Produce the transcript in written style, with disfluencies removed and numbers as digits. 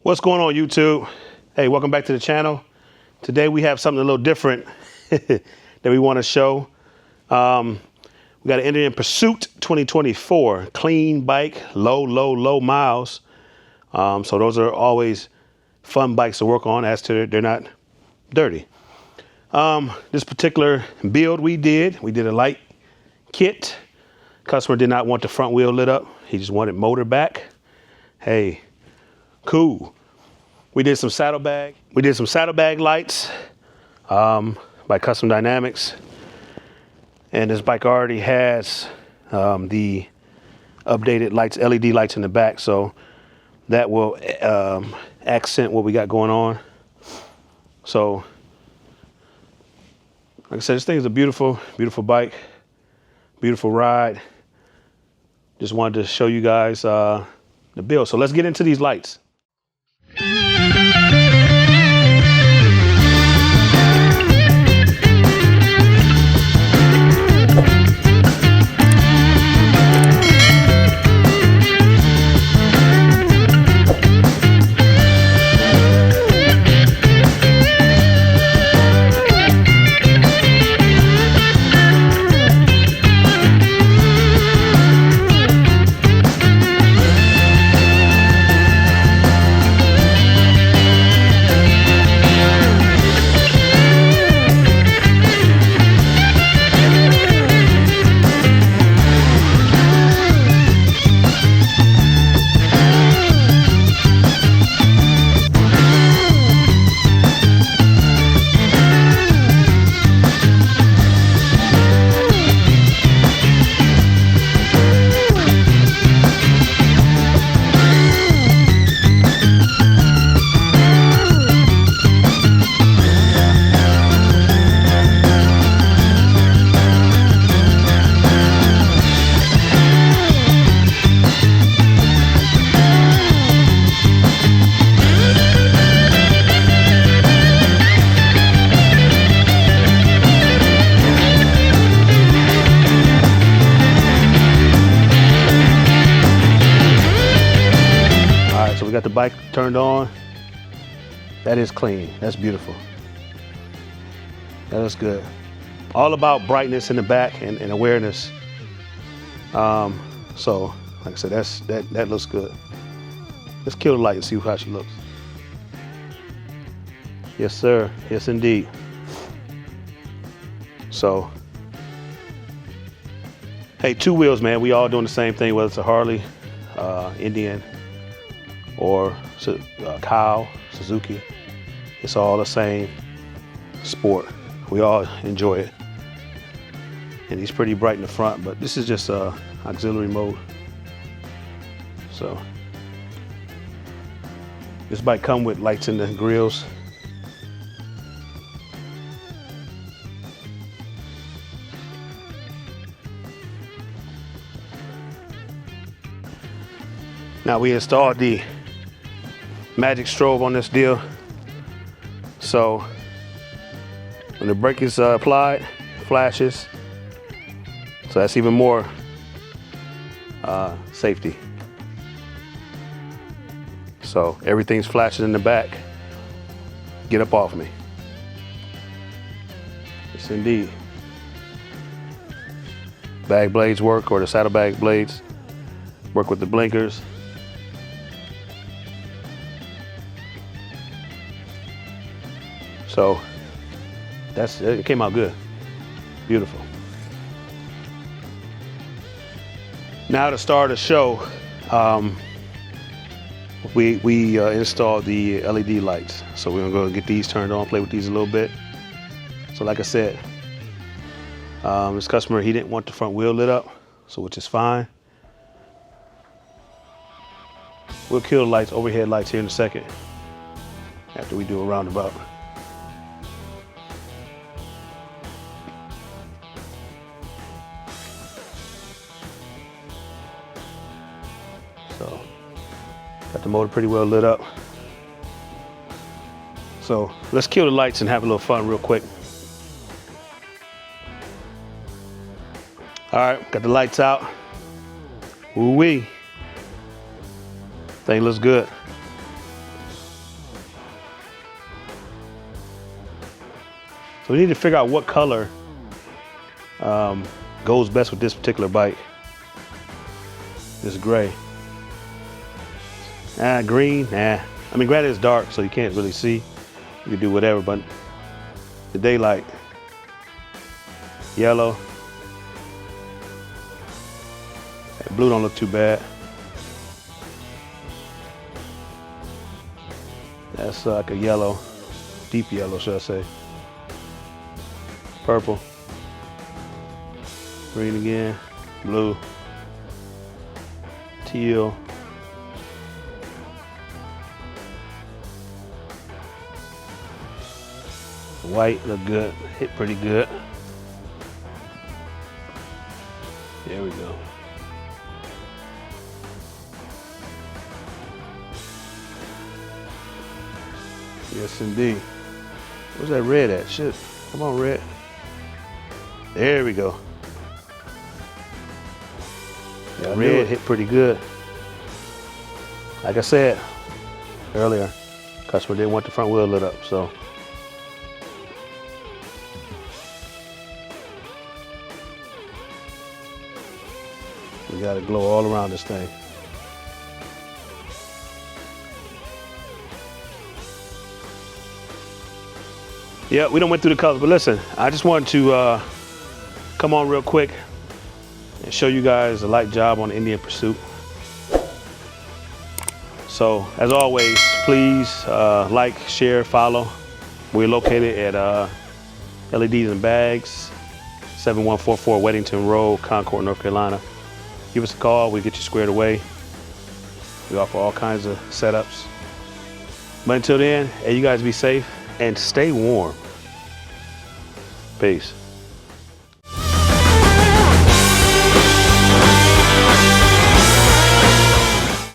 What's going on, YouTube? Hey, welcome back to the channel. Today we have something a little different that we want to show. We got an Indian Pursuit 2024 clean bike, low miles. So those are always fun bikes to work on, as to they're not dirty. This particular build we did a light kit. Customer did not want the front wheel lit up. He just wanted motor back. Hey, cool. We did some saddlebag lights by Custom Dynamics. And this bike already has the updated lights, LED lights in the back. So that will accent what we got going on. So, like I said, this thing is a beautiful, beautiful bike, beautiful ride. Just wanted to show you guys the build. So let's get into these lights. We got the bike turned on. That is clean. That's beautiful. That looks good. All about brightness in the back and awareness. So, like I said, that looks good. Let's kill the light and see how she looks. Yes, sir. Yes, indeed. So, hey, two wheels, man. We all doing the same thing, whether it's a Harley, Indian, or Kyle, Suzuki. It's all the same sport. We all enjoy it. And he's pretty bright in the front, but this is just auxiliary mode. So this bike come with lights in the grills. Now we installed the magic strobe on this deal, so when the brake is applied, it flashes, so that's even more safety. So everything's flashing in the back. Get up off me. Yes, indeed. Bag blades work, or the saddlebag blades work with the blinkers. So it came out good. Beautiful. Now to start the show, we installed the LED lights. So we're gonna go get these turned on, play with these a little bit. So like I said, this customer, he didn't want the front wheel lit up, so which is fine. We'll kill the lights, overhead lights, here in a second, after we do a roundabout. So, got the motor pretty well lit up. So let's kill the lights and have a little fun real quick. All right, got the lights out. Ooh-wee. Thing looks good. So we need to figure out what color goes best with this particular bike. This gray. Green, nah. I mean, granted it's dark, so you can't really see. You can do whatever, but the daylight. Yellow. That blue don't look too bad. That's like a yellow, deep yellow, should I say. Purple. Green again. Blue. Teal. White look good, hit pretty good. There we go. Yes, indeed. Where's that red at? Shit, come on, red. There we go. Yeah, red hit pretty good. Like I said earlier, customer didn't want the front wheel lit up, so. We got to glow all around this thing. Yeah, we don't went through the colors, but listen, I just wanted to come on real quick and show you guys a light job on the Indian Pursuit. So, as always, please like, share, follow. We're located at Ledsnbaggs, 7144 Weddington Road, Concord, North Carolina. Give us a call, we'll get you squared away. We offer all kinds of setups. But until then, hey, you guys be safe and stay warm. Peace.